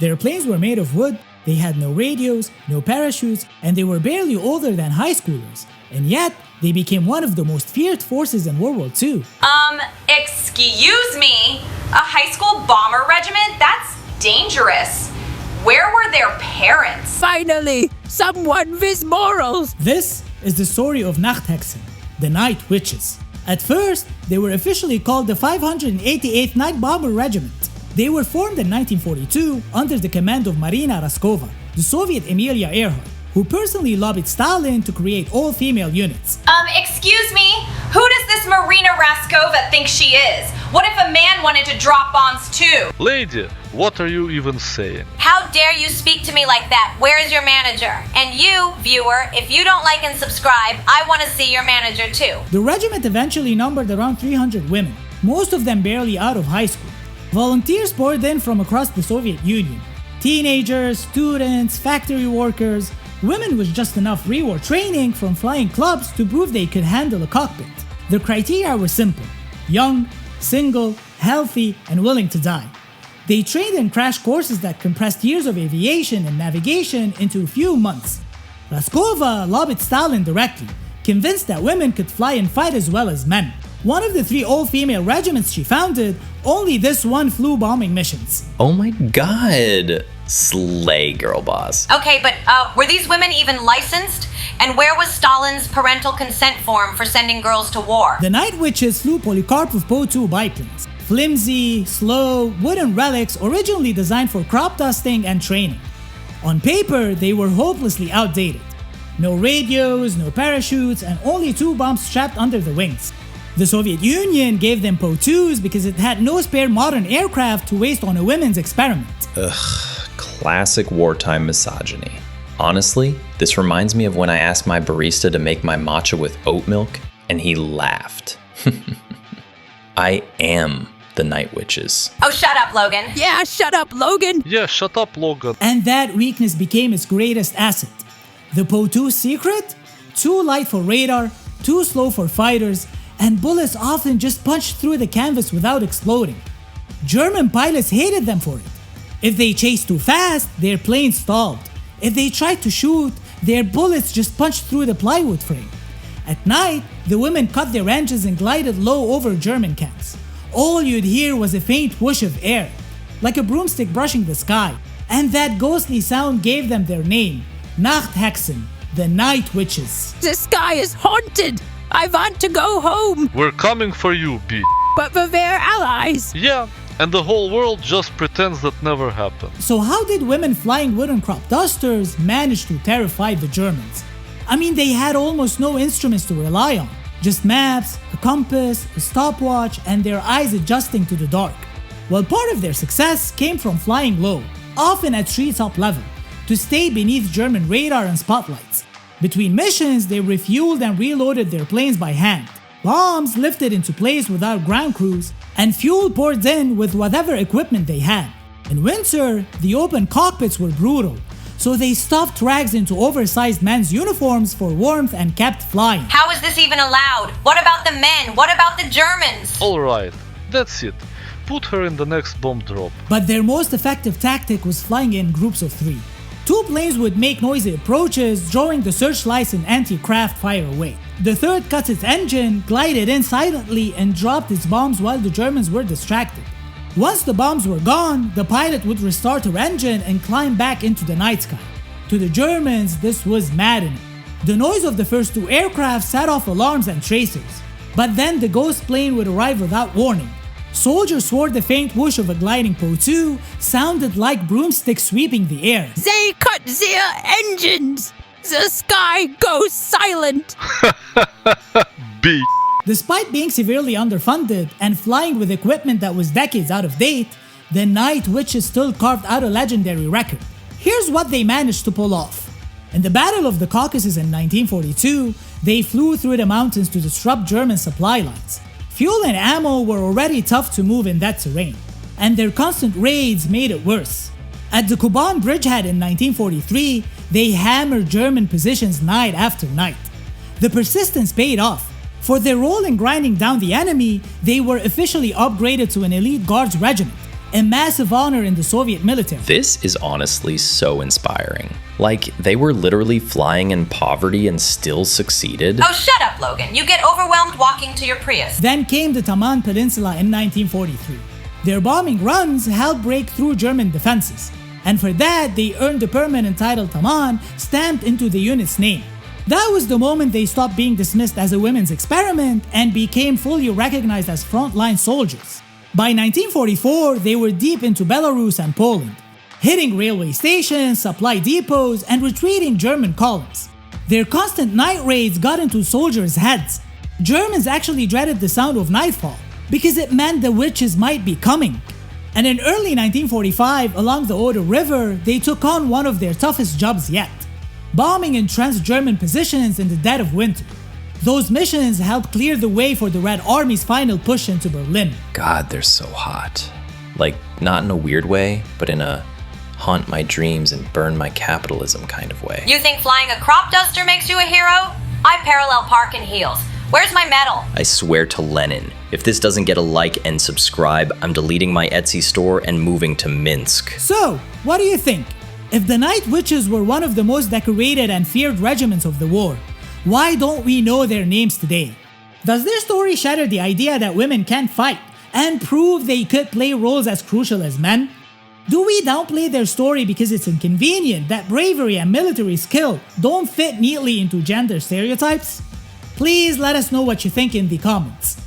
Their planes were made of wood, they had no radios, no parachutes, and they were barely older than high schoolers. And yet, they became one of the most feared forces in World War II. Excuse me? A high school bomber regiment? That's dangerous. Where were their parents? Finally, someone with morals. This is the story of Nachthexen, the Night Witches. At first, they were officially called the 588th Night Bomber Regiment. They were formed in 1942 under the command of Marina Raskova, the Soviet Amelia Earhart, who personally lobbied Stalin to create all-female units. Excuse me? Who does this Marina Raskova think she is? What if a man wanted to drop bombs too? Lady, what are you even saying? How dare you speak to me like that? Where is your manager? And you, viewer, if you don't like and subscribe, I want to see your manager too. The regiment eventually numbered around 300 women, most of them barely out of high school. Volunteers poured in from across the Soviet Union. Teenagers, students, factory workers. Women with just enough re-war training from flying clubs to prove they could handle a cockpit. The criteria were simple: young, single, healthy, and willing to die. They trained in crash courses that compressed years of aviation and navigation into a few months. Raskova lobbied Stalin directly, convinced that women could fly and fight as well as men. One of the 3 all-female regiments she founded, only this one flew bombing missions. Oh my god. Slay, girl boss. Okay, but were these women even licensed? And where was Stalin's parental consent form for sending girls to war? The NightWitches flew Polikarpov Po-2 biplanes. Flimsy, slow, wooden relics originally designed for crop dusting and training. On paper, they were hopelessly outdated. No radios, no parachutes, and only 2 bombs strapped under the wings. The Soviet Union gave them Po-2s because it had no spare modern aircraft to waste on a women's experiment. Ugh, classic wartime misogyny. Honestly, this reminds me of when I asked my barista to make my matcha with oat milk, and he laughed. I am the Night Witches. Oh, shut up, Logan. Yeah, shut up, Logan. Yeah, shut up, Logan. And that weakness became its greatest asset. The Po-2's secret? Too light for radar, too slow for fighters, and bullets often just punched through the canvas without exploding. German pilots hated them for it. If they chased too fast, their planes stalled. If they tried to shoot, their bullets just punched through the plywood frame. At night, the women cut their engines and glided low over German camps. All you'd hear was a faint whoosh of air, like a broomstick brushing the sky. And that ghostly sound gave them their name, Nachthexen, the Night Witches. The sky is haunted. I want to go home. We're coming for you, B. But for their allies. Yeah, and the whole world just pretends that never happened. So how did women flying wooden crop dusters manage to terrify the Germans? I mean, they had almost no instruments to rely on. Just maps, a compass, a stopwatch, and their eyes adjusting to the dark. Well, part of their success came from flying low, often at treetop level, to stay beneath German radar and spotlights. Between missions, they refueled and reloaded their planes by hand. Bombs lifted into place without ground crews, and fuel poured in with whatever equipment they had. In winter, the open cockpits were brutal, so they stuffed rags into oversized men's uniforms for warmth and kept flying. How is this even allowed? What about the men? What about the Germans? Alright, that's it. Put her in the next bomb drop. But their most effective tactic was flying in groups of 3. 2 planes would make noisy approaches, drawing the searchlights and anti-craft fire away. The third cut its engine, glided in silently, and dropped its bombs while the Germans were distracted. Once the bombs were gone, the pilot would restart her engine and climb back into the night sky. To the Germans, this was maddening. The noise of the first 2 aircraft set off alarms and tracers. But then the ghost plane would arrive without warning. Soldiers swore the faint whoosh of a gliding Po-2 sounded like broomsticks sweeping the air. They cut their engines. The sky goes silent. B. Despite being severely underfunded and flying with equipment that was decades out of date, the Night Witches still carved out a legendary record. Here's what they managed to pull off. In the Battle of the Caucasus in 1942, they flew through the mountains to disrupt German supply lines. Fuel and ammo were already tough to move in that terrain, and their constant raids made it worse. At the Kuban bridgehead in 1943, they hammered German positions night after night. The persistence paid off. For their role in grinding down the enemy, they were officially upgraded to an elite guards regiment, a massive honor in the Soviet military. This is honestly so inspiring. Like, they were literally flying in poverty and still succeeded. Oh, shut up, Logan. You get overwhelmed walking to your Prius. Then came the Taman Peninsula in 1943. Their bombing runs helped break through German defenses, and for that they earned the permanent title Taman stamped into the unit's name. That was the moment they stopped being dismissed as a women's experiment and became fully recognized as frontline soldiers. By 1944, they were deep into Belarus and Poland, hitting railway stations, supply depots, and retreating German columns. Their constant night raids got into soldiers' heads. Germans actually dreaded the sound of nightfall because it meant the witches might be coming. And in early 1945, along the Oder River, they took on one of their toughest jobs yet, bombing entrenched German positions in the dead of winter. Those missions helped clear the way for the Red Army's final push into Berlin. God, they're so hot. Like, not in a weird way, but in a haunt my dreams and burn my capitalism kind of way. You think flying a crop duster makes you a hero? I parallel park in heels. Where's my medal? I swear to Lenin, if this doesn't get a like and subscribe, I'm deleting my Etsy store and moving to Minsk. So, what do you think? If the NightWitches were one of the most decorated and feared regiments of the war, why don't we know their names today? Does their story shatter the idea that women can't fight and prove they could play roles as crucial as men? Do we downplay their story because it's inconvenient that bravery and military skill don't fit neatly into gender stereotypes? Please let us know what you think in the comments.